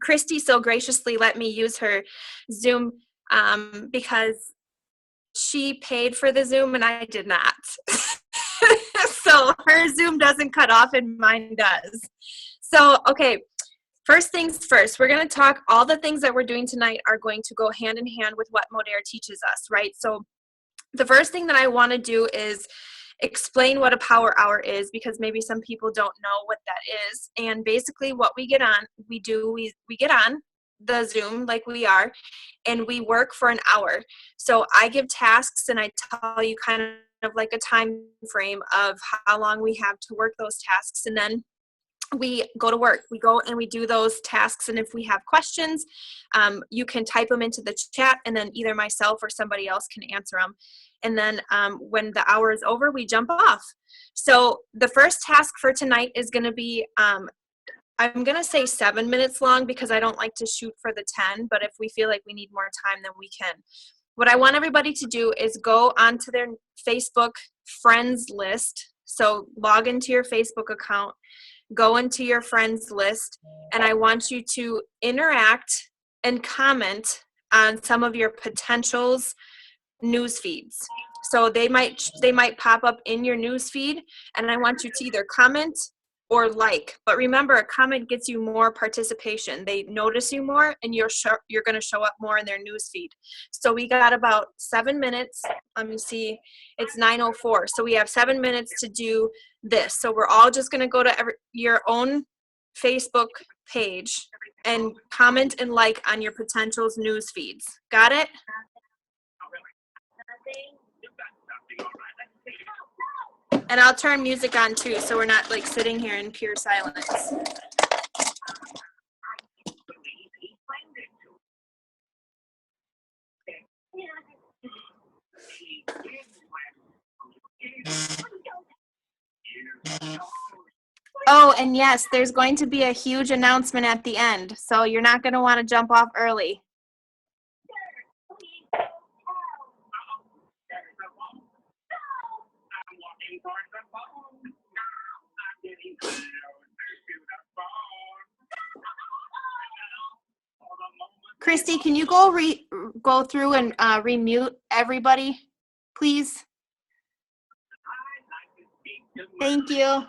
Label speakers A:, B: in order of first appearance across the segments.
A: Christy so graciously let me use her Zoom because she paid for the Zoom and I did not. So her Zoom doesn't cut off and mine does. So, okay, first things first, we're going to talk, all the things that we're doing tonight are going to go hand in hand with what Modere teaches us, right? So the first thing that I want to do is explain what a power hour is, because maybe some people don't know what that is. And basically what we get on, we get on the Zoom like we are, and we work for an hour. So I give tasks and I tell you kind of like a time frame of how long we have to work those tasks, and then we go to work. We go and we do those tasks, and if we have questions, you can type them into the chat, and then either myself or somebody else can answer them. And then when the hour is over, we jump off. So the first task for tonight is going to be, I'm going to say 7 minutes long because I don't like to shoot for the 10, but if we feel like we need more time, then we can. What I want everybody to do is go onto their Facebook friends list. So log into your Facebook account, go into your friends list, and I want you to interact and comment on some of your potentials' news feeds. So they might pop up in your news feed, and I want you to either comment or like. But remember, a comment gets you more participation. They notice you more, and you're going to show up more in their news feed. So we got about 7 minutes. Let me see. It's 9:04. So we have 7 minutes to do this. So we're all just going to go to your own Facebook page and comment and like on your potentials news feeds. Got it? And I'll turn music on too, so we're not like sitting here in pure silence. Oh, and yes, there's going to be a huge announcement at the end, so you're not going to want to jump off early. Christy, can you go through and remute everybody, please? Thank you.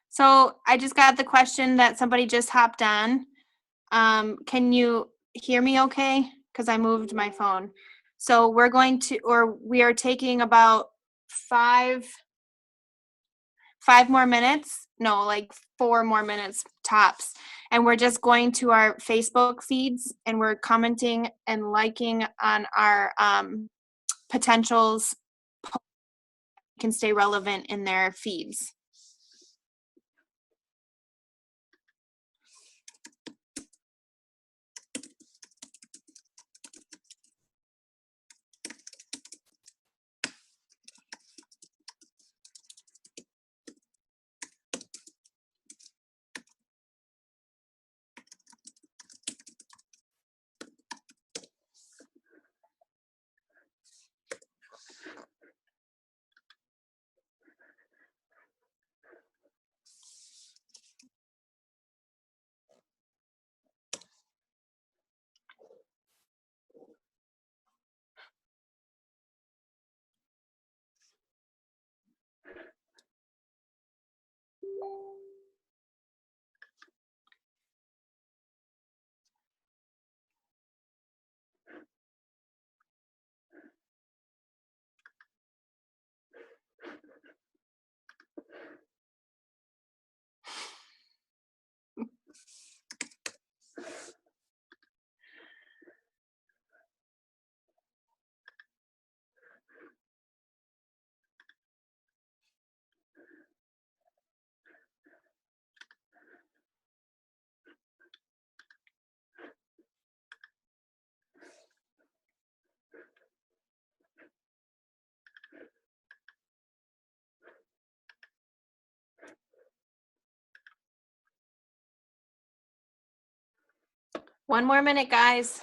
A: So I just got the question that somebody just hopped on. Can you hear me okay? Because I moved my phone. So we are taking about five more minutes. No, like 4 more minutes tops. And we're just going to our Facebook feeds and we're commenting and liking on our potentials can stay relevant in their feeds. One more minute, guys.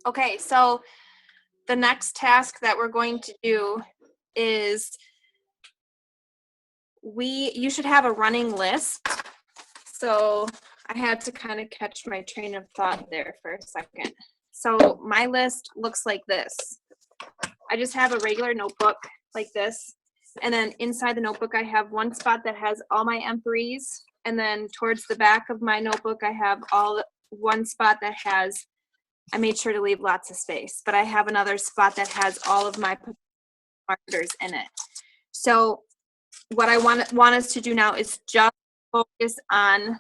A: Okay, so the next task that we're going to do is you should have a running list. So I had to kind of catch my train of thought there for a second. So my list looks like this. I just have a regular notebook like this. And then inside the notebook, I have one spot that has all my M3s. And then towards the back of my notebook, I have one spot that has, I made sure to leave lots of space, but I have another spot that has all of my markers in it. So what I want us to do now is just focus on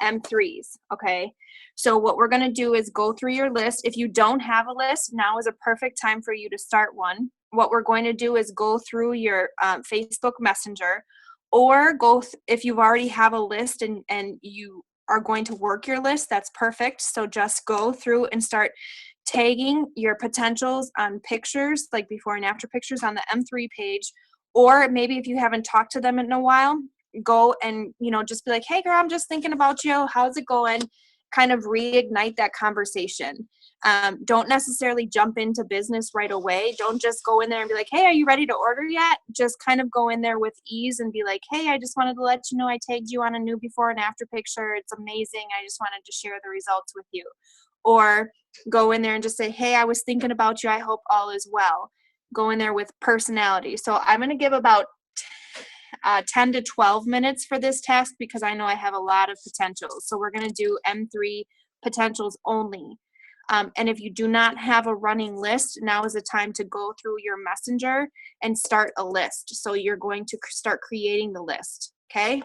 A: M3s, okay? So what we're gonna do is go through your list. If you don't have a list, now is a perfect time for you to start one. What we're going to do is go through your Facebook Messenger, or if you've already have a list and you are going to work your list, that's perfect. So just go through and start tagging your potentials on pictures, like before and after pictures on the M3 page. Or maybe if you haven't talked to them in a while, go and, just be like, hey girl, I'm just thinking about you. How's it going? Kind of reignite that conversation. Don't necessarily jump into business right away. Don't just go in there and be like, hey, are you ready to order yet? Just kind of go in there with ease and be like, hey, I just wanted to let you know I tagged you on a new before and after picture. It's amazing. I just wanted to share the results with you. Or go in there and just say, hey, I was thinking about you. I hope all is well. Go in there with personality. So I'm going to give about 10 to 12 minutes for this task because I know I have a lot of potentials. So we're going to do M3 potentials only. And if you do not have a running list, now is the time to go through your messenger and start a list. So you're going to start creating the list. Okay.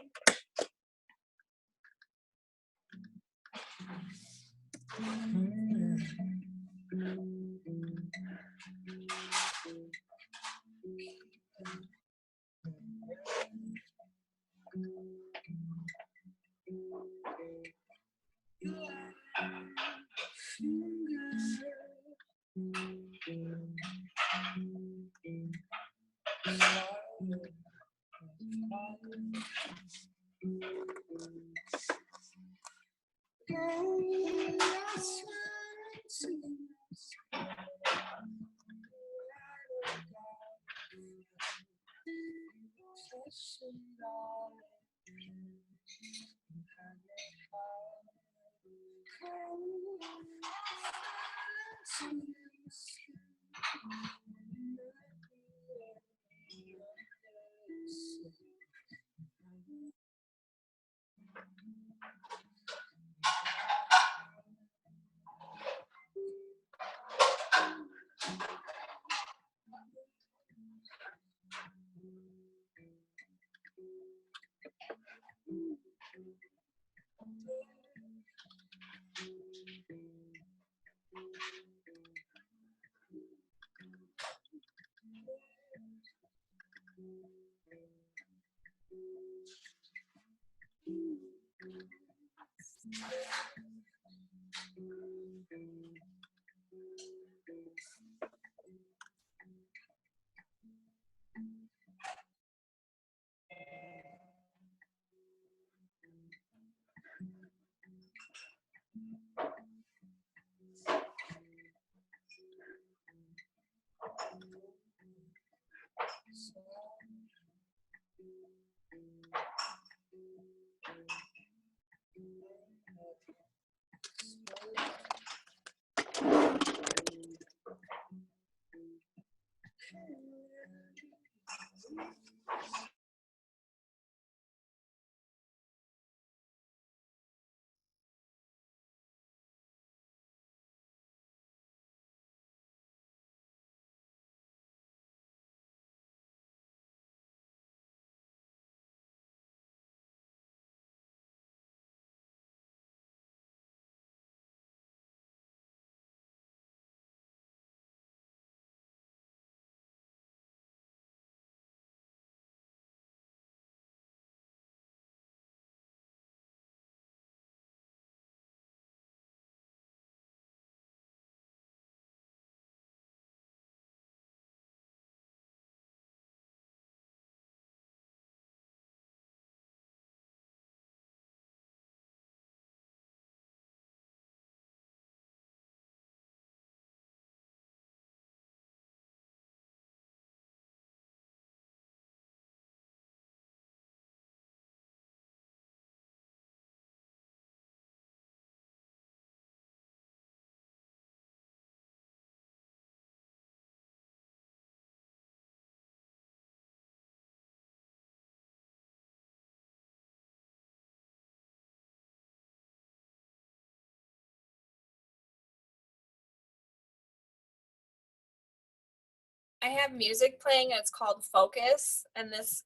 B: I have music playing and it's called Focus, and this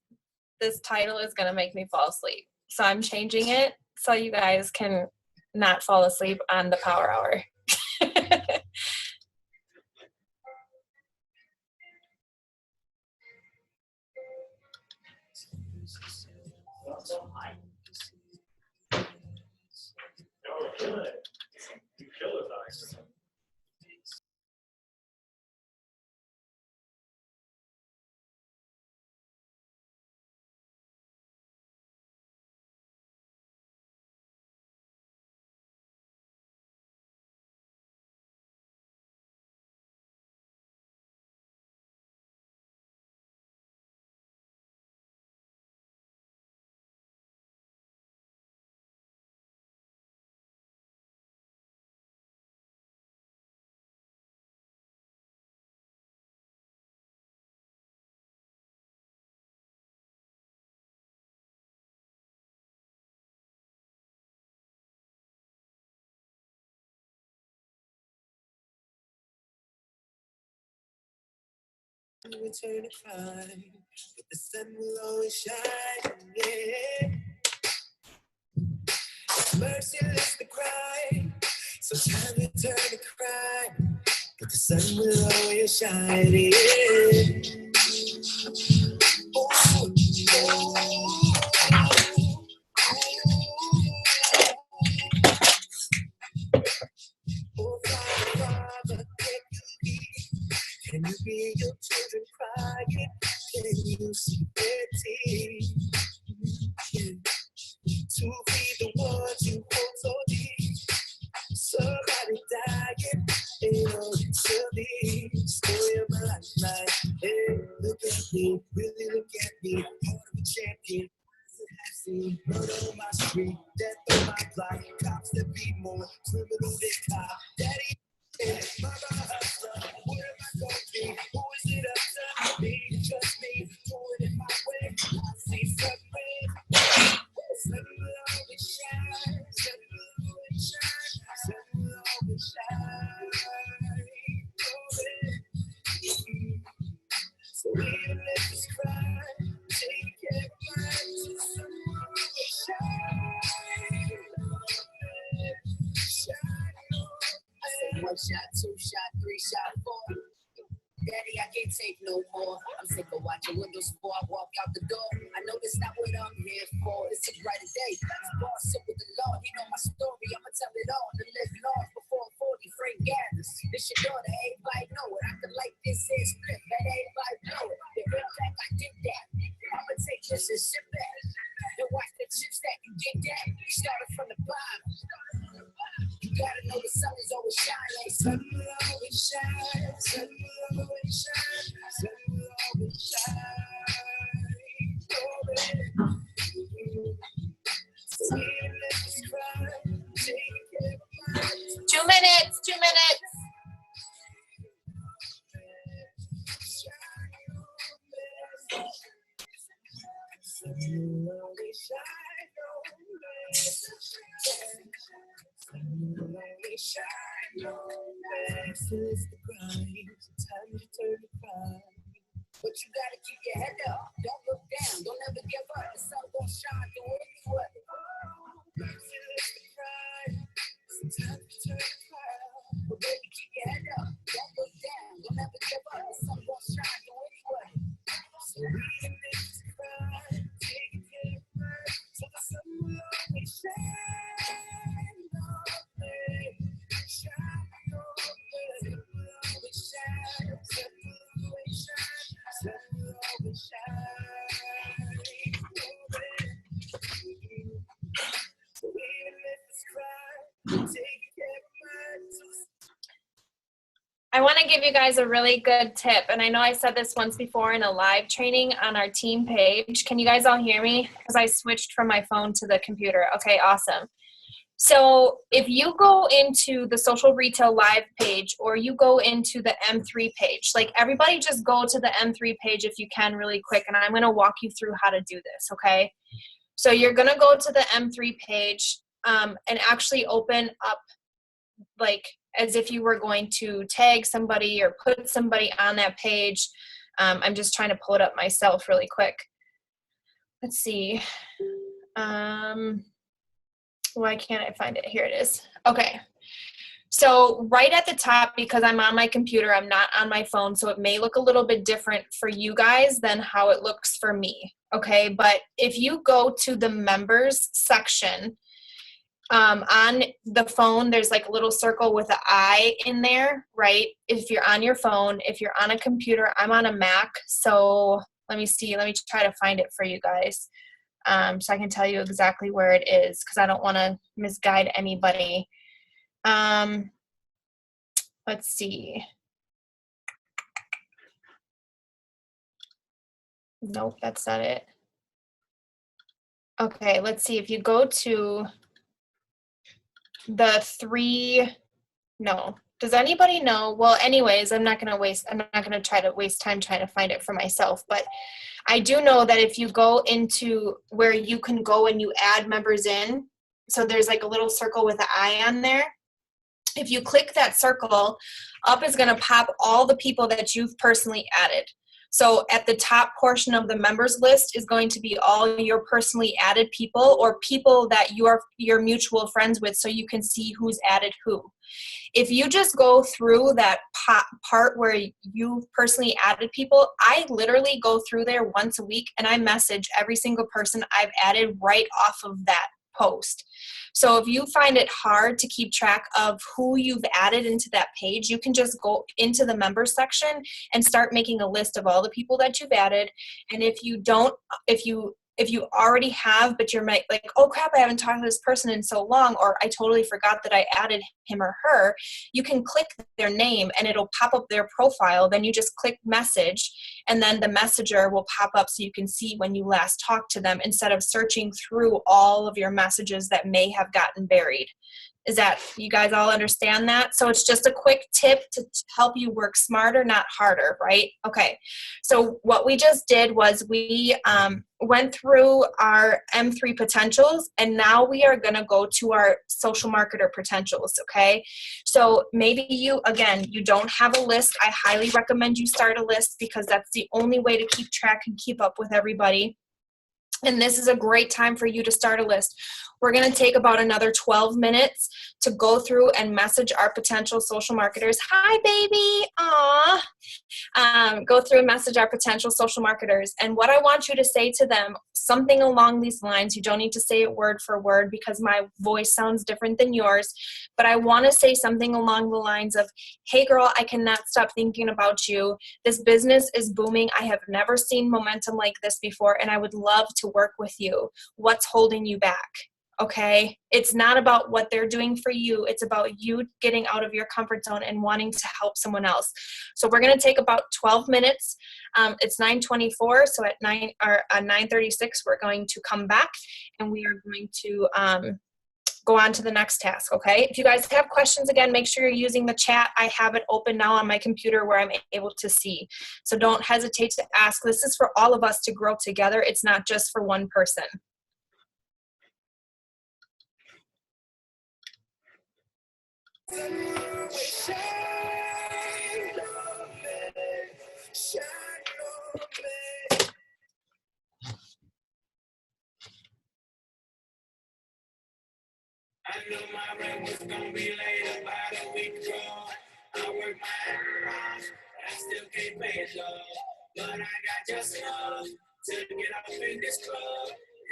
B: title is gonna make me fall asleep. So I'm changing it so you guys can not fall asleep on the Power Hour.
C: Return to climb, but the sun will always shine. Yeah, merciless the cry. Sometimes we turn to cry, but the sun will always shine. Yeah. Oh, oh, Father, can you hear your children crying? Can you see their tears? Yeah. To be the ones you hold so deep. Somebody dying, they know it's to be. Story of my life. Hey, look at me, really look at me. Part of a free. Death on my block, cops that be more criminal than cop. Daddy, mama hustler, where am I going to be? Who is it up to? Me, just me, doing it my way. I see sun rays, sun will always shine, sun will always shine, sun will always shine. So even if it's crime, take care of mine, sun will always shine. I said 1 shot, 2 shot, 3 shot, 4. Daddy, I can't take no more. I'm sick of watching windows before I walk out the door. I know that's not what I'm here for. It's a brighter day. This boss sit with the Lord. He know my story. I'ma tell it all. To live large before 40. Frank Gathers. This your daughter. Everybody know it. I can like this is split. Let everybody know it. The impact I did that. I'ma take this and sit back and watch the chips that you get that. You started from the bottom. You gotta know the sun is always shining. Sun will always shine. Sun will always shine. Sun will always shine. So even if it's crime, take care of mine.
B: 2 minutes, 2 minutes.
C: Sun will always shine on me. Sun will always shine on me. This is the grind. Sometimes you turn to crime. But you gotta keep your head up. Don't look down. Don't ever give up. The sun won't shine through anyone. This is the grind. Sometimes you turn to crime. But baby, keep your head up. Don't look down. Don't ever give up. The sun won't shine through anyone. So even if it's crime, take care of mine. So the sun will always shine on me. Shine on me. Sun will always shine. Sun will always shine. Sun will always shine on me. So even if it's crime, take care of mine.
B: I want to give you guys a really good tip, and I know I said this once before in a live training on our team page. Can you guys all hear me? Because I switched from my phone to the computer. Okay, awesome. So if you go into the Social Retail Live page or you go into the M3 page, like everybody just go to the M3 page if you can really quick, and I'm going to walk you through how to do this, okay? So you're going to go to the M3 page and actually open up like as if you were going to tag somebody or put somebody on that page. I'm just trying to pull it up myself really quick. Let's see. Why can't I find it? Here it is. Okay. So right at the top, because I'm on my computer, I'm not on my phone, so it may look a little bit different for you guys than how it looks for me. Okay. But if you go to the members section, on the phone, there's like a little circle with an I in there, right? If you're on your phone, if you're on a computer, I'm on a Mac. So let me see, let me try to find it for you guys. So I can tell you exactly where it is because I don't want to misguide anybody. Let's see. Nope, that's not it. Okay, let's see. If you go to the no. Does anybody know? Well, anyways, I'm not going to try to waste time trying to find it for myself, but I do know that if you go into where you can go and you add members in, so there's like a little circle with an eye on there. If you click that circle, up is going to pop all the people that you've personally added. So at the top portion of the members list is going to be all your personally added people or people that you're mutual friends with, so you can see who's added who. If you just go through that part where you personally added people, I literally go through there once a week and I message every single person I've added right off of that post. So if you find it hard to keep track of who you've added into that page, you can just go into the members section and start making a list of all the people that you've added. And if you If you already have, but you're like, oh crap, I haven't talked to this person in so long, or I totally forgot that I added him or her, you can click their name and it'll pop up their profile. Then you just click message, and then the messenger will pop up so you can see when you last talked to them instead of searching through all of your messages that may have gotten buried. Is that, you guys all understand that? So it's just a quick tip to help you work smarter, not harder, right? Okay. So what we just did was we went through our M3 potentials, and now we are going to go to our social marketer potentials, okay? So maybe you don't have a list. I highly recommend you start a list because that's the only way to keep track and keep up with everybody. And this is a great time for you to start a list. We're going to take about another 12 minutes to go through and message our potential social marketers. Hi, baby. Aww. Go through and message our potential social marketers. And what I want you to say to them, something along these lines. You don't need to say it word for word because my voice sounds different than yours. But I want to say something along the lines of, hey, girl, I cannot stop thinking about you. This business is booming. I have never seen momentum like this before, and I would love to work with you. What's holding you back? Okay, it's not about what they're doing for you. It's about you getting out of your comfort zone and wanting to help someone else. So we're going to take about 12 minutes. It's 9:24, so at 9:36 we're going to come back and we are going to go on to the next task. Okay, if you guys have questions, again, make sure you're using the chat. I have it open now on my computer where I'm able to see. So don't hesitate to ask. This is for all of us to grow together. It's not just for one person.
C: I knew my rent was gonna be late about a week ago. I work my ass off, I still can't pay it, though. But I got just enough to get up in this club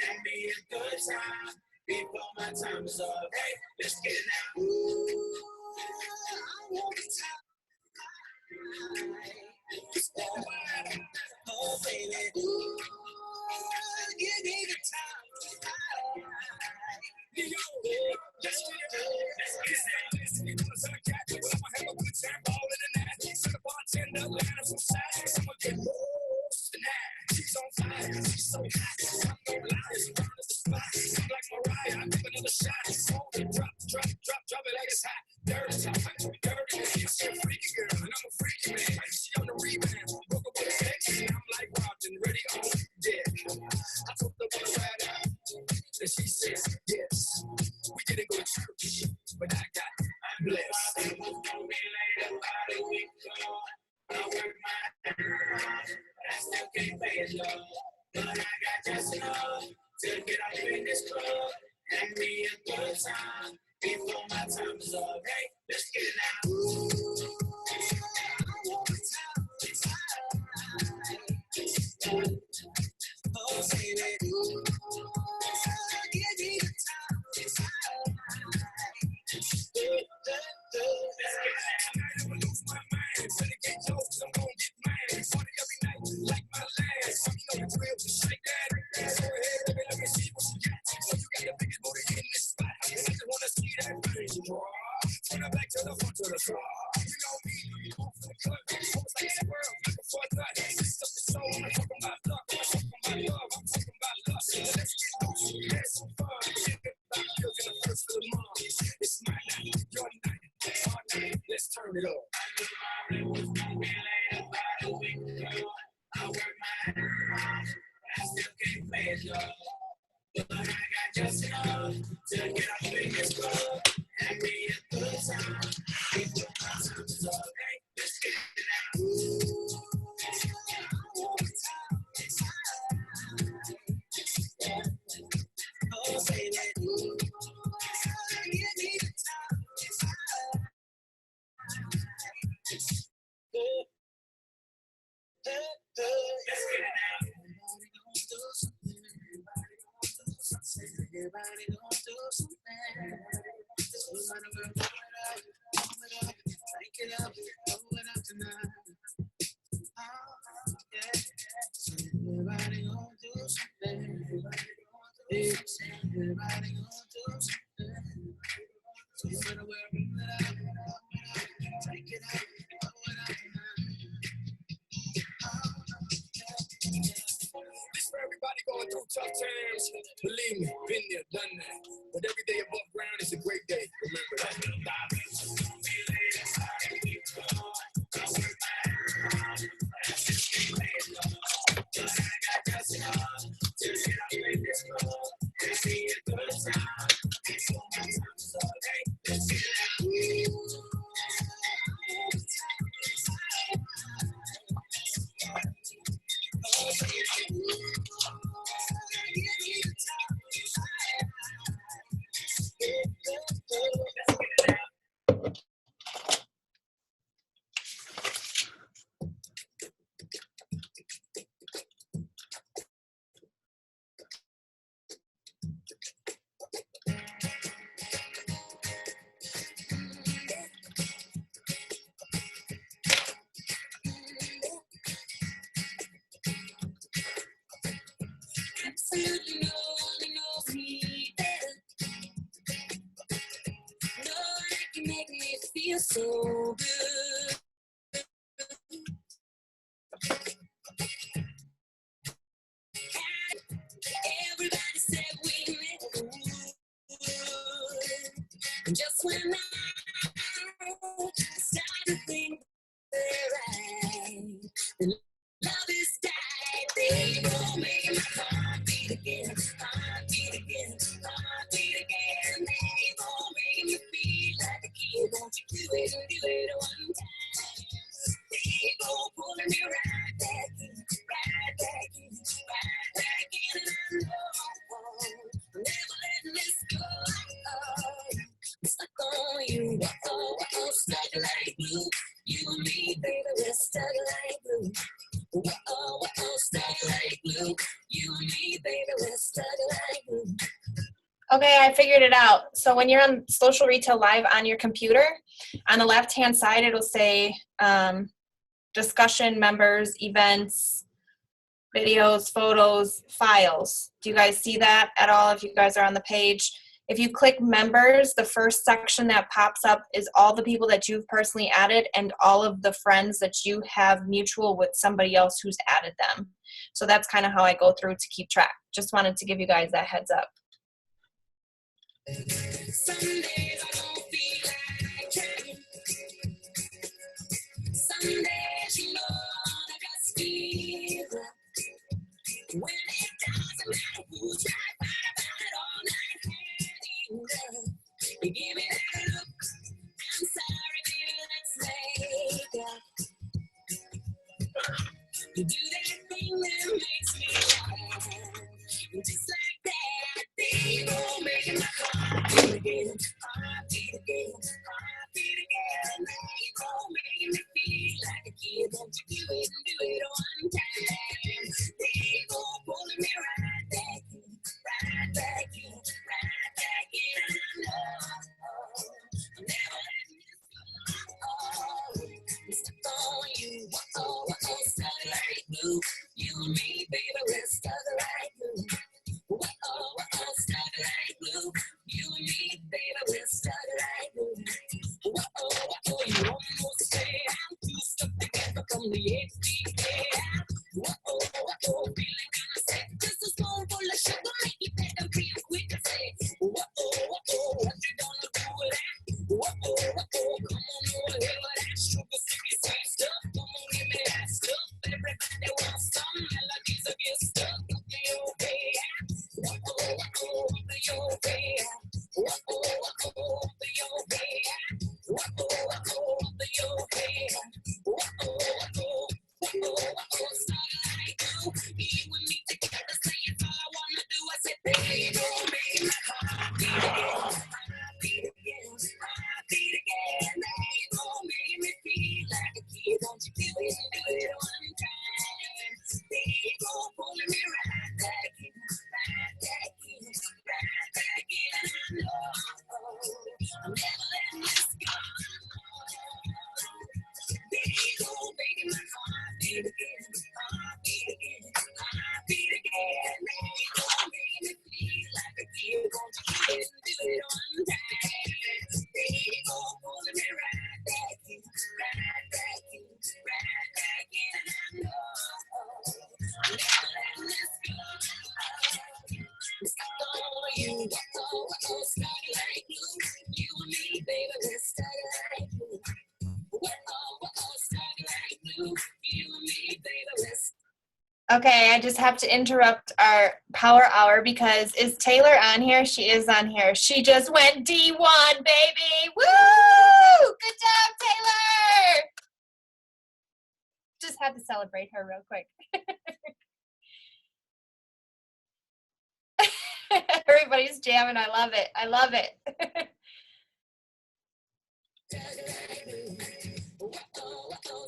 C: and be a good time before my time is up. Hey, let's get it now. Ooh, I want time. Oh, baby. Ooh, give me the time. And she says, yes, we didn't go to church, but I got blessed. I was gonna be late about a week ago. I work my ass off, I still can't pay it, though. But I got just enough to get up in this club and be a good time before my time is up. Hey, let's get it now. Ooh, I want time. Oh, baby. Ooh, give me the time. I'm gonna lose my mind. Finna get close, I'm gonna get mine. Party every night, like my last. You know the drill, shake that. Go ahead, let me see what you got. So you got the biggest booty in this spot. I just wanna see that thing draw. From the back to the front to the front. You know me, off the cut. Almost like a squirrel, looking for a nut. This up the soul, I'm talking about luck. I'm talking about love, I'm talking about lust. Let's get loose, have some fun. Get about pills in the first of the month. It's my night, your night, our night. Let's turn it up. I knew my rent was gonna be late about a week ago. I work my ass off, I still can't pay it, though. But I got just enough to get up in this club and be a good time. Before my time is up, hey, let's get it now. Ooh, I want time. Oh, baby. Ooh, give me the time. Let's get it now. Everybody gonna do something. Take it up, blow it up tonight. Oh, yeah. Everybody gonna do something. Everybody riding on those. So you better wear a ring that I take it out. This for everybody going through tough times. Believe me, been there, done that. But every day above ground is a great day. Remember that.
D: Absolutely no one knows me better. No one can make me feel so good. Everybody said we met good. And just when I started to think right, and love is died, they gon' make my heart beat again, heart beat again, heart beat again. They gon' make me feel like a kid. Won't you do it one time? They gon' pull me right back in, right back in, right back in. And I know I'm never letting this go. I'm stuck on you, stuck like glue. You and me, baby, we're stuck like glue. Stuck like glue. You and me, baby, we're stuck like glue.
B: Okay, I figured it out. So when you're on Social Retail Live on your computer, on the left-hand side, it'll say discussion, members, events, videos, photos, files. Do you guys see that at all if you guys are on the page? If you click members, the first section that pops up is all the people that you've personally added and all of the friends that you have mutual with somebody else who's added them. So that's kind of how I go through to keep track. Just wanted to give you guys that heads up.
D: Some days I don't feel like trying. Some days, you know, I just feel when it doesn't matter who's right, fight it all night. Love. You give me that look. I'm sorry, baby, let's make up. You do that thing that makes me laugh. And just like that, they gon' make my heart beat again, heart beat again, heart beat again. They gon' make me feel like a kid. Won't you do it one time? They gon' pull me right back in, right back in, right back in. I know I'm never letting this go. I'm stuck on you, stuck like glue. You and me, baby, we're stuck like glue. Stuck like glue. You and me, baby, we're stuck like glue. You almost say I'm too stuck together from the HDK. Feeling kinda sick. Just a spoonful of sugar, make it better real quick to say. What you gonna do with that? Come on over here with that sugar, sweet, sweet stuff. Come on, give me that stuff. Everybody wants some melodies of your stuff. Okay.
B: Okay, I just have to interrupt our power hour because is Taylor on here? She is on here. She just went D1, baby. Woo! Good job, Taylor. Just had to celebrate her real quick. Everybody's jamming. I love it. I love it.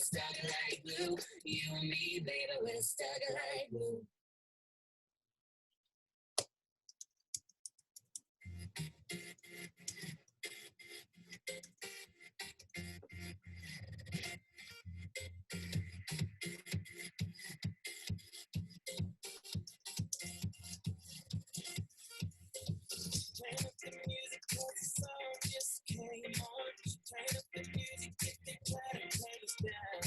D: Stuck like glue. You and me, baby, we're stuck like glue. Turn up the music 'cause the song just came on. Turn up the music, get the clap, turn us down.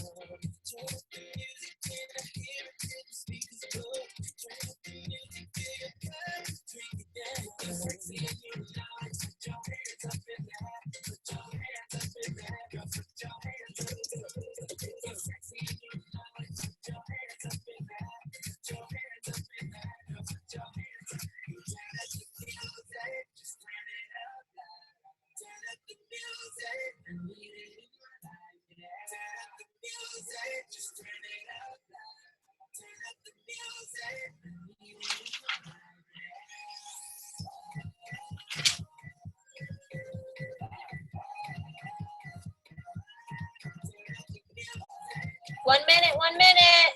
D: Turn up the music, can I hear it till the speakers blow? Turn up the music, feel your cup, drink it down. You're sexy and you know it. Put your hands up in the air. Put your hands up in the air. Girl, put your hands up in the air. You're sexy and you know it. Put your hands up in the air. Put your hands up in the air. Girl, put your hands up. Turn up the music, just turn it up loud. Turn up the music, I need it in my life. Yeah. Turn up the music, just turn it up loud. Turn up the music, I need it in my life.
B: Yeah. 1 minute, 1 minute.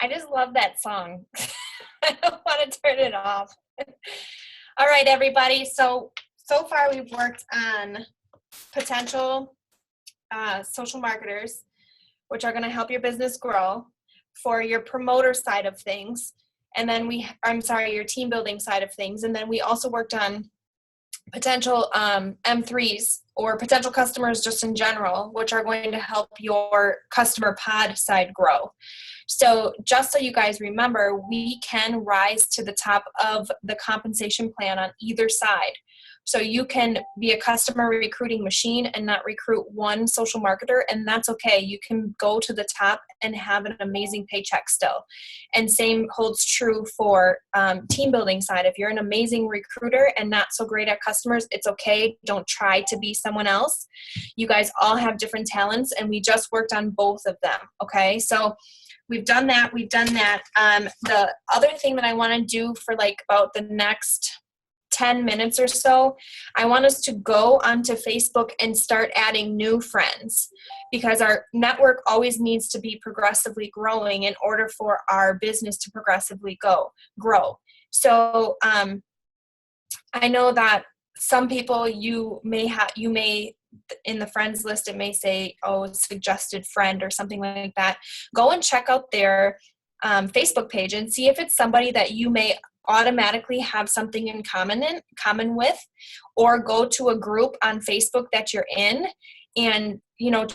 B: I just love that song. I don't want to turn it off. All right, everybody. So far we've worked on potential social marketers, which are going to help your business grow, for your promoter side of things. And then your team building side of things. And then we also worked on potential M3s or potential customers just in general, which are going to help your customer pod side grow. So just so you guys remember, we can rise to the top of the compensation plan on either side. So you can be a customer recruiting machine and not recruit one social marketer, and that's okay. You can go to the top and have an amazing paycheck still. And same holds true for team building side. If you're an amazing recruiter and not so great at customers, it's okay. Don't try to be someone else. You guys all have different talents, and we just worked on both of them, okay? So we've done that. The other thing that I want to do for like about the next 10 minutes or so, I want us to go onto Facebook and start adding new friends, because our network always needs to be progressively growing in order for our business to progressively grow. So I know that some people you may in the friends list, it may say, suggested friend or something like that. Go and check out their Facebook page and see if it's somebody that you may automatically have something in common with, or go to a group on Facebook that you're in and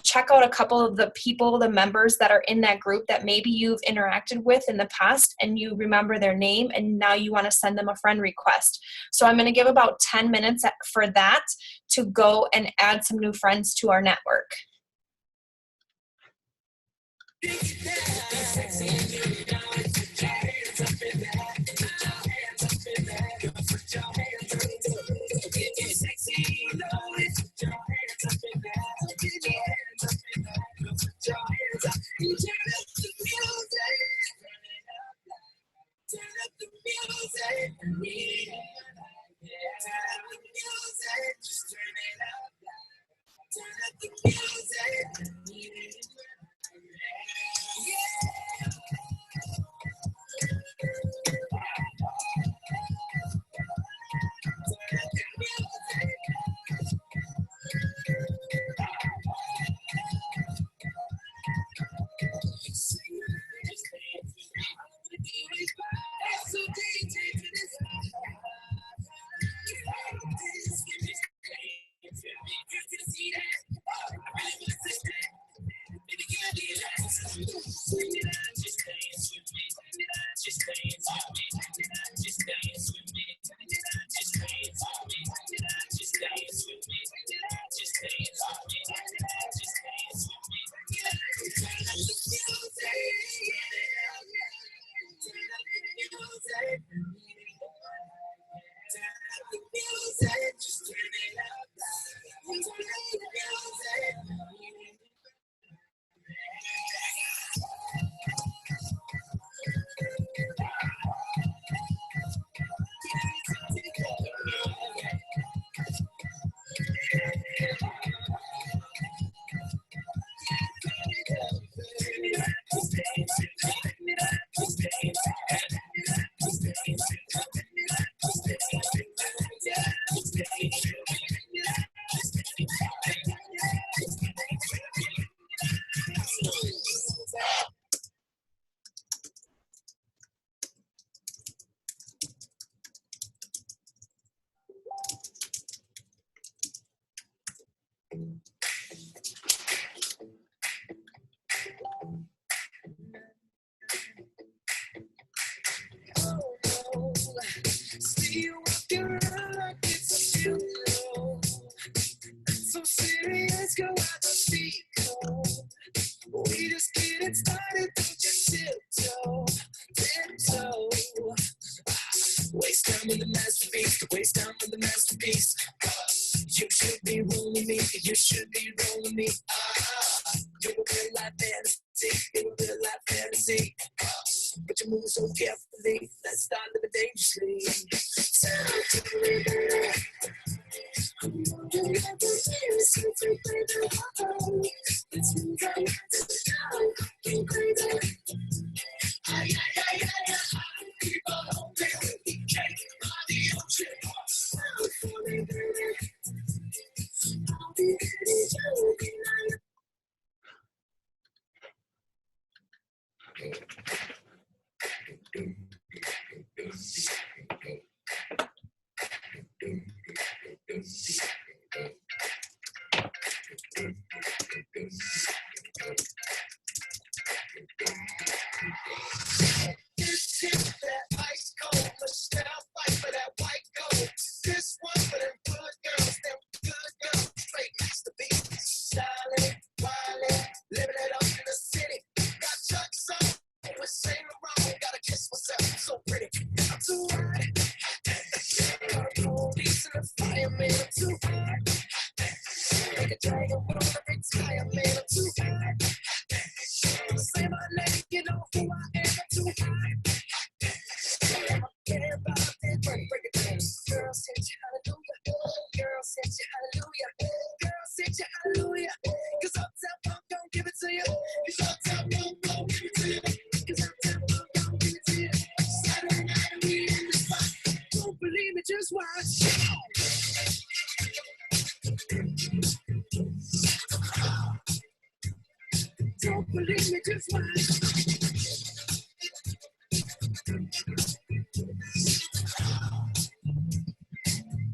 B: check out a couple of the members that are in that group that maybe you've interacted with in the past and you remember their name and now you want to send them a friend request. So I'm going to give about 10 minutes for that to go and add some new friends to our network.
C: should be wrong with me. You're a real life fantasy. You're a real life fantasy. But you're moving so carefully. Let's start living dangerously. Talk to me, baby. This hit that ice cold, let's now fight for that white gold. This one for them good girls, straight masterpiece. Styling, wildin', living it up in the city. Got Chuck's on, with Saint Laurent, gotta kiss myself, so pretty. I'm too hot. Got a police and a fireman, I'm too hot. Like a dragon, wanna retire, man, I'm too hot. Say my name, you know who I am, I'm too hot. I care about that, break it down. Girl, sent you hallelujah. Girl, sent you hallelujah. Girl, sent you hallelujah. Cause Uptown Funk don't give it to you. Cause Uptown Funk don't give it to you. Cause Uptown Funk don't give it to you. Saturday night and we in the spot. Don't believe me, just watch. Don't believe me, just watch.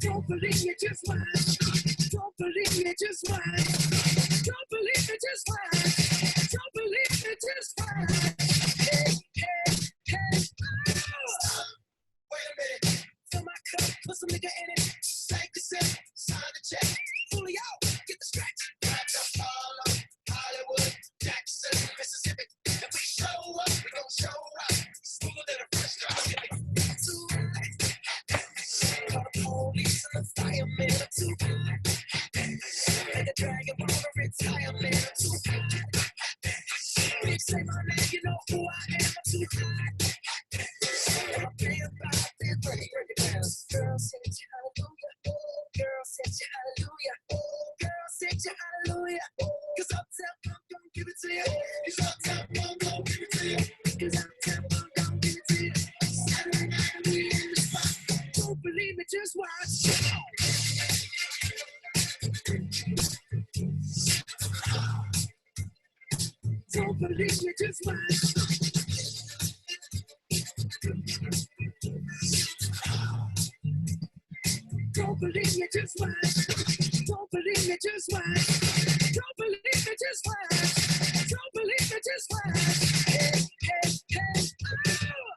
C: Don't believe me, just watch. Don't believe me, just watch. Don't believe me, just watch. Don't believe me, just watch. Hey, hey, hey, oh. Wait a minute. Fill my cup, put some nigga in it. Take a sip, sign the check. Fully out, get the stretch. Got the Harlem, Hollywood, Jackson, Mississippi. If we show up, we gon' show up. Smoother than a fresh drop. Too high. Call the police and the fireman, I'm too high. Like a dragon, wanna retire, man, I'm too high. When you say my name, you know who I am, I'm too high. I'm paying about this, break it down. Girl, sent you hallelujah. Girl, sent you hallelujah. Girl, sent you hallelujah. Cause Uptown Funk don't give it to you. Cause Uptown Funk don't give it to you. Cause Uptown Funk don't give it to you. Saturday night and we in the spot. Don't believe me, just watch. Don't believe me, just watch. Don't believe me, just watch. Don't believe me, just watch. Don't believe me, just watch. Don't believe me, just watch. Hey, hey, hey, oh.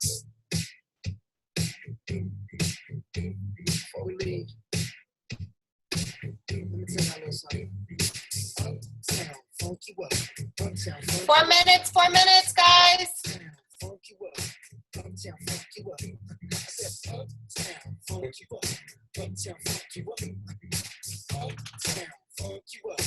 C: Before we leave, let me tell y'all a little something. Uptown, funk you up. Uptown, funk
B: 4 minutes, 4 minutes, guys.
C: Uptown, funk you up. Uptown, funk you up. I said uptown, funk you up. Uptown, funk you up. Uptown, funk you up.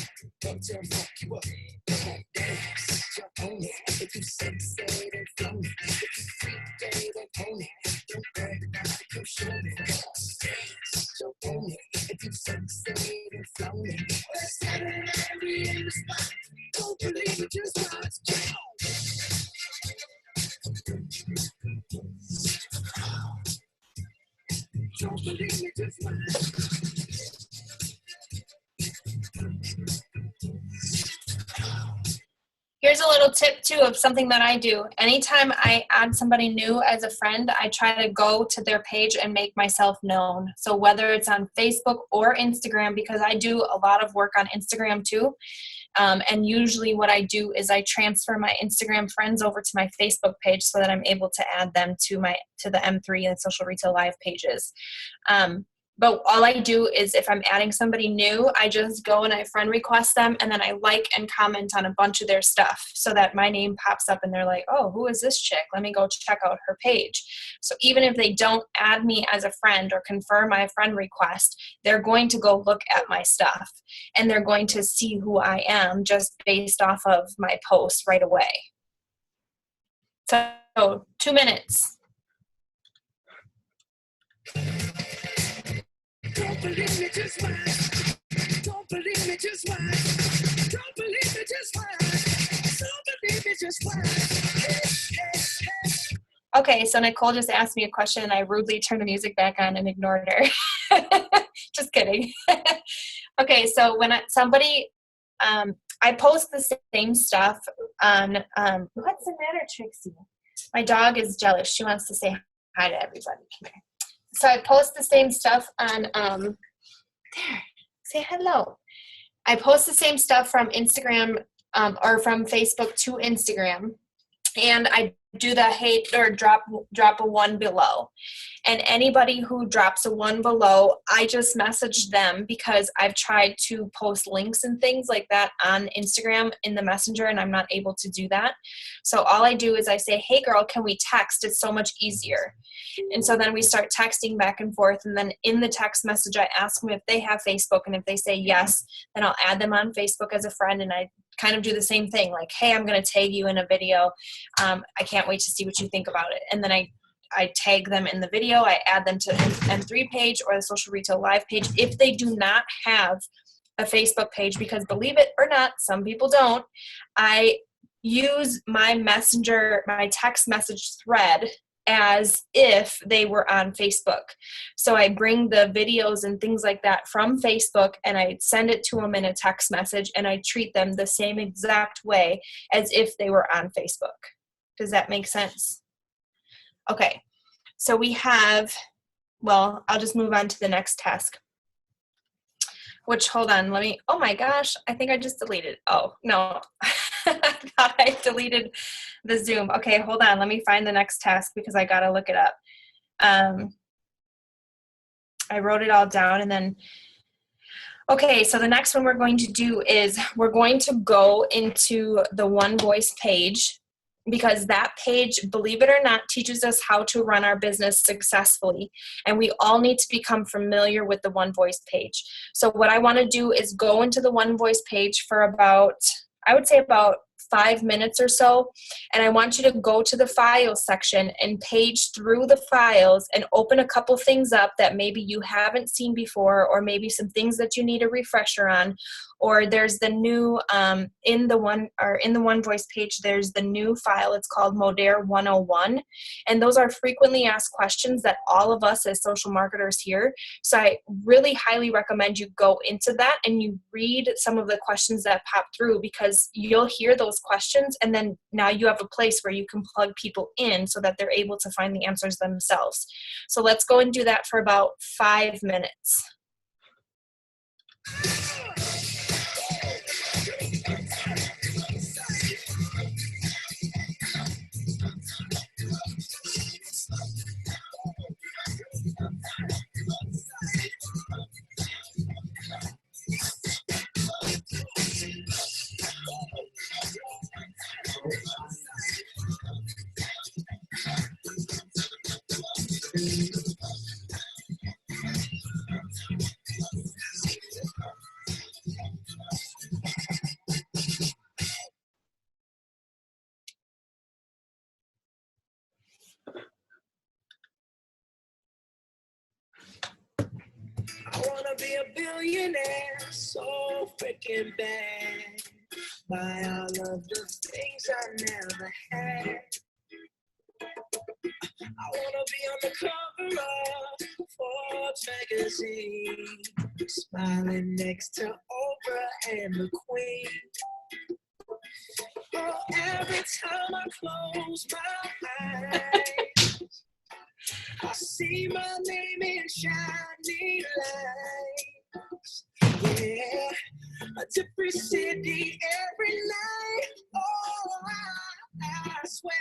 C: Uptown, funk you up. Come on, dance, jump on it. If you sexy, then flown it. If you freaky, then own it. Don't brag about it, come show me. Dance, jump on it. If you sexy, then flown it. Well, Saturday night, we in the spot. Don't believe it, just watch. Don't believe me, just watch.
B: Here's a little tip too of something that I do. Anytime I add somebody new as a friend, I try to go to their page and make myself known. So whether it's on Facebook or Instagram, because I do a lot of work on Instagram too. And usually what I do is I transfer my Instagram friends over to my Facebook page so that I'm able to add them to the M3 and Social Retail Live pages. But all I do is if I'm adding somebody new, I just go and I friend request them, and then I like and comment on a bunch of their stuff so that my name pops up and they're like, oh, who is this chick? Let me go check out her page. So even if they don't add me as a friend or confirm my friend request, they're going to go look at my stuff and they're going to see who I am just based off of my post right away. So 2 minutes.
C: Don't believe me, just watch. Don't believe me, just watch. Don't believe me, just watch. Don't believe me, just watch.
B: Okay, so Nicole just asked me a question and I rudely turned the music back on and ignored her. Just kidding. Okay, so when I post the same stuff on, what's the matter, Trixie? My dog is jealous. She wants to say hi to everybody. Come here. So I post the same stuff on, there, say hello. I post the same stuff from Instagram or from Facebook to Instagram, and I do the hate or drop a 1 below. And anybody who drops a 1 below, I just message them because I've tried to post links and things like that on Instagram in the messenger and I'm not able to do that. So all I do is I say, hey girl, can we text? It's so much easier. And so then we start texting back and forth, and then in the text message I ask them if they have Facebook, and if they say yes, then I'll add them on Facebook as a friend, and I kind of do the same thing, like, hey, I'm going to tag you in a video. I can't wait to see what you think about it. And then I tag them in the video. I add them to M3 page or the Social Retail Live page. If they do not have a Facebook page, because believe it or not, some people don't, I use my messenger, my text message thread as if they were on Facebook. So I bring the videos and things like that from Facebook and I send it to them in a text message, and I treat them the same exact way as if they were on Facebook. Does that make sense? Okay, so we have, well, I'll just move on to the next task. Which, hold on, let me, oh my gosh, I think I just deleted. Oh, no, I thought I deleted the Zoom. Okay, hold on, let me find the next task because I gotta look it up. I wrote it all down and then, okay, so the next one we're going to do is we're going to go into the One Voice page, because that page, believe it or not, teaches us how to run our business successfully. And we all need to become familiar with the One Voice page. So what I want to do is go into the One Voice page for about, I would say about 5 minutes or so. And I want you to go to the files section and page through the files and open a couple things up that maybe you haven't seen before, or maybe some things that you need a refresher on. Or there's the new, in the One Voice page, there's the new file. It's called Modere 101. And those are frequently asked questions that all of us as social marketers hear. So I really highly recommend you go into that and you read some of the questions that pop through, because you'll hear those questions and then now you have a place where you can plug people in so that they're able to find the answers themselves. So let's go and do that for about 5 minutes.
C: I wanna be a billionaire so freaking bad. Buy all of the things I never had. I wanna be on the cover of Forbes magazine, smiling next to Oprah and the Queen. Oh, every time I close my eyes, I see my name in shining lights. Yeah, a different city every night. Oh, I swear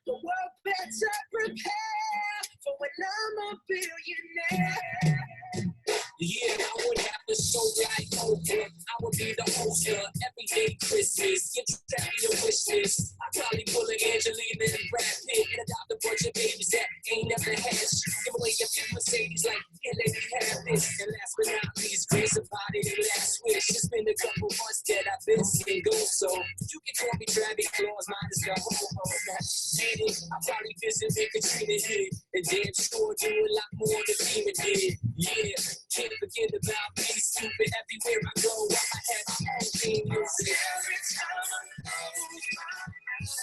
C: the world better prepare for when I'm a billionaire.
D: So you can call me Travis Claus, mine is the whole I probably visit with Katrina here, and damn sure do a lot more than Demon did. Yeah, can't forget about me, stupid. Everywhere I go, I have my own theme music. Every time I close my eyes,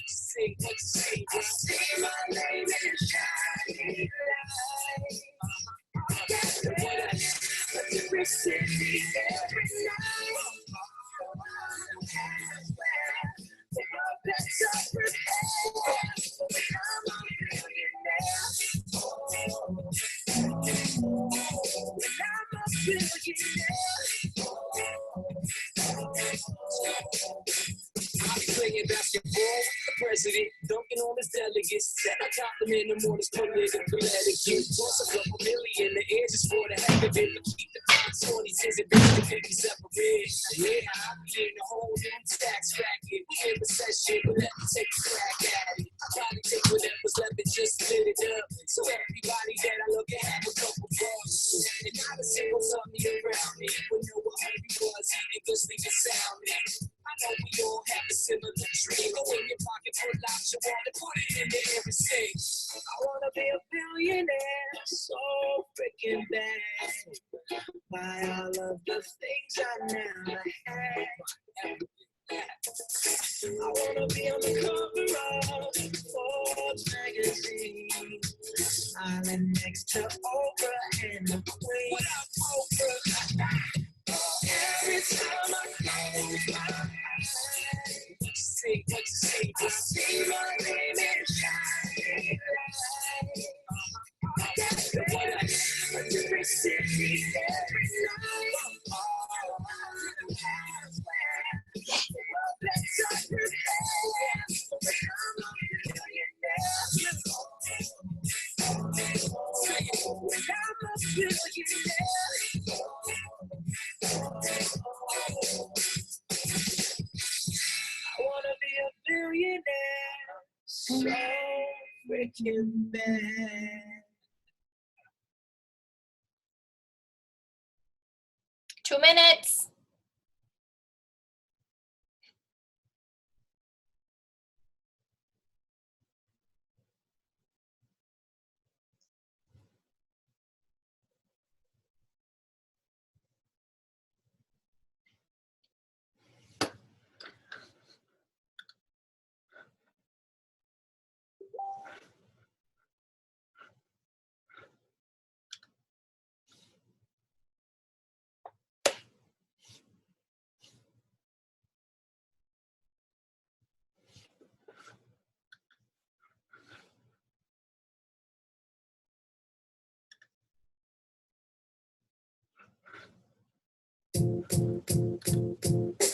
D: say what you say, I see my name in shining light. That's what I every city, every night. Playing basketball, the president dunking on his delegates. I compliment him on his political etiquette. Toss a couple million, the air just for the heck of it. But keep the time, 20 cents and basically 50 separate. Yeah, I be in a whole new tax racket. We in recession, but let me take a crack at it. I probably take whatever's left and just split it up. So everybody that I look at have a couple bucks. And not a single something around me. Would know what hungry was, eating good, sleeping soundly. I know we all have a similar dream. Go in your pocket, pull out your wallet, put it in the air and sing. I wanna be a billionaire, so freaking bad. Buy all of the things I never had. I wanna be on the cover of Forbes magazine, smiling next to Oprah and the Queen. What up, Oprah? Every time I close my eyes, what you say, I see my name in shining light. That's what I do. Every city, every night. I wanna be a billionaire, so freaking bad.
B: 2 minutes.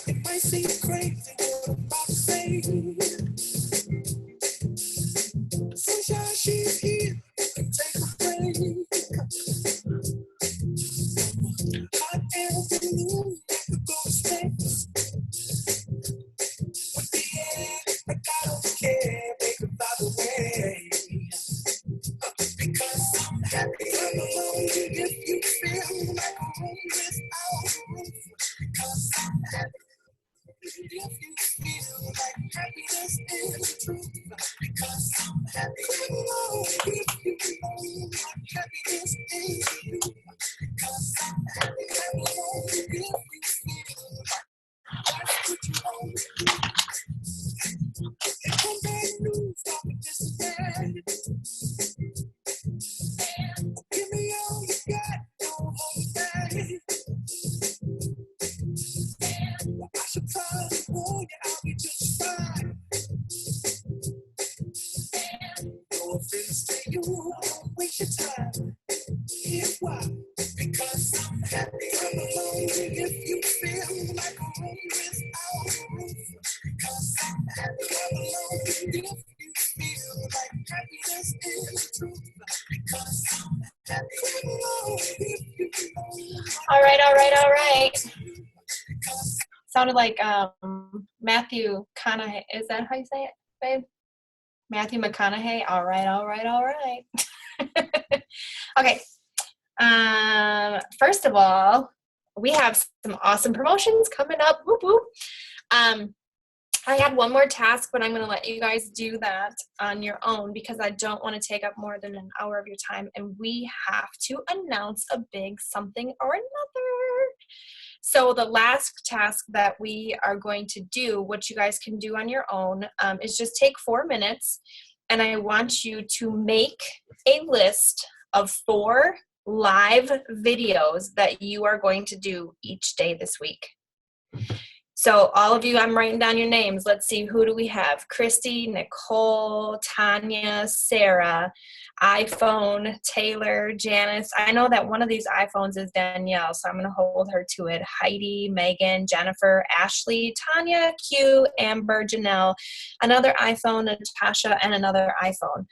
C: It might seem crazy what I'm about to say. Sunshine, she's here to take a break. Hot air balloon, the ghost space. With the air, like I don't care, baby, by the way. Because I'm happy, I'm alone if you feel like a room without a roof. Because I'm happy. If you feel like happiness is the truth, because I'm happy. Oh, if you feel like happiness is the truth, because I'm happy. Oh, if you feel like that's what you want. It's no bad news, don't disappoint. Give me all you got, don't hold back. I should probably warn you, I'll be just fine. No offense to you, don't waste your time. Here's why. Because I'm happy. I'm alone if you feel like a room without a roof. Because I'm happy. I'm alone if you feel like happiness is the truth. Because I'm happy. I'm alone if you feel
B: All right, all right, all right. Sounded like Matthew McConaughey. Is that how you say it, babe? Matthew McConaughey. All right, all right, all right. Okay. First of all, we have some awesome promotions coming up. Whoop, whoop. I had one more task, but I'm going to let you guys do that on your own because I don't want to take up more than an hour of your time. And we have to announce a big something or another. So the last task that we are going to do, what you guys can do on your own, is just take 4 minutes. And I want you to make a list of 4 live videos that you are going to do each day this week. So all of you, I'm writing down your names. Let's see, who do we have? Christy, Nicole, Tanya, Sarah, iPhone, Taylor, Janice. I know that one of these iPhones is Danielle, so I'm going to hold her to it. Heidi, Megan, Jennifer, Ashley, Tanya, Q, Amber, Janelle, another iPhone, Natasha, and another iPhone.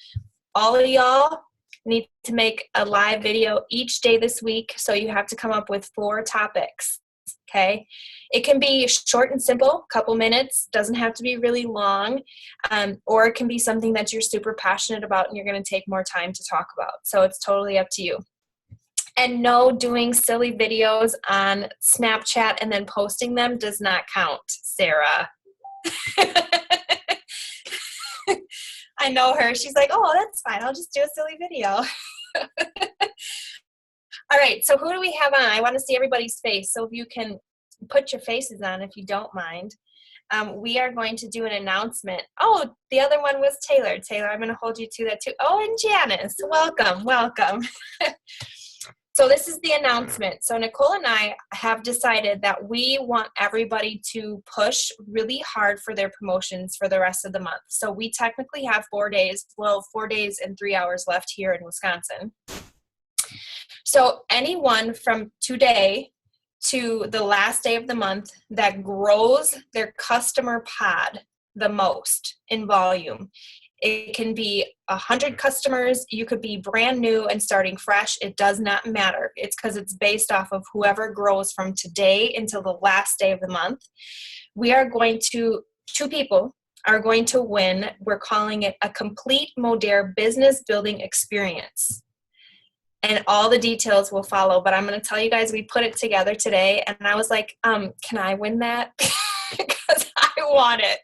B: All of y'all need to make a live video each day this week, so you have to come up with 4 topics. Okay, it can be short and simple, couple minutes, doesn't have to be really long, or it can be something that you're super passionate about and you're going to take more time to talk about. So it's totally up to you. And no, doing silly videos on Snapchat and then posting them does not count, Sarah. I know her. She's like, oh, that's fine. I'll just do a silly video. All right, so who do we have on? I want to see everybody's face, so if you can put your faces on if you don't mind. We are going to do an announcement. Oh, the other one was Taylor. Taylor, I'm going to hold you to that too. Oh, and Janice, welcome, welcome. So this is the announcement. So Nicole and I have decided that we want everybody to push really hard for their promotions for the rest of the month. So we technically have 4 days, well, 4 days and 3 hours left here in Wisconsin. So anyone from today to the last day of the month that grows their customer pod the most in volume, it can be 100 customers, you could be brand new and starting fresh, it does not matter. It's because it's based off of whoever grows from today until the last day of the month. We are going to, 2 people are going to win, we're calling it a complete Modere business building experience. And all the details will follow, but I'm going to tell you guys, we put it together today, and I was like, can I win that? Because I want it.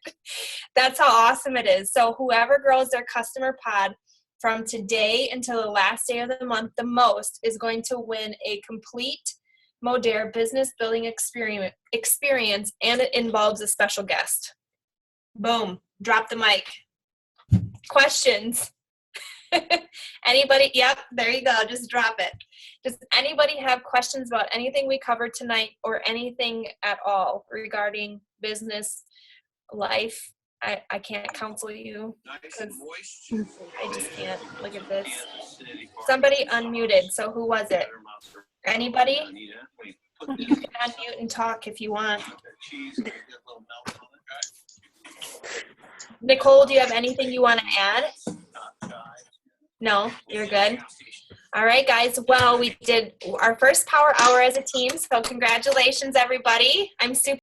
B: That's how awesome it is. So whoever grows their customer pod from today until the last day of the month the most is going to win a complete Modere business building experience, and it involves a special guest. Boom. Drop the mic. Questions? Anybody? Yep, there you go. Just drop it. Does anybody have questions about anything we covered tonight or anything at all regarding business, life? I can't counsel you because I just can't. Look at this. Somebody unmuted. So who was it? Anybody? You can unmute and talk if you want. Nicole, do you have anything you want to add? No, you're good. All right, guys. Well, we did our first power hour as a team, so congratulations, everybody. I'm super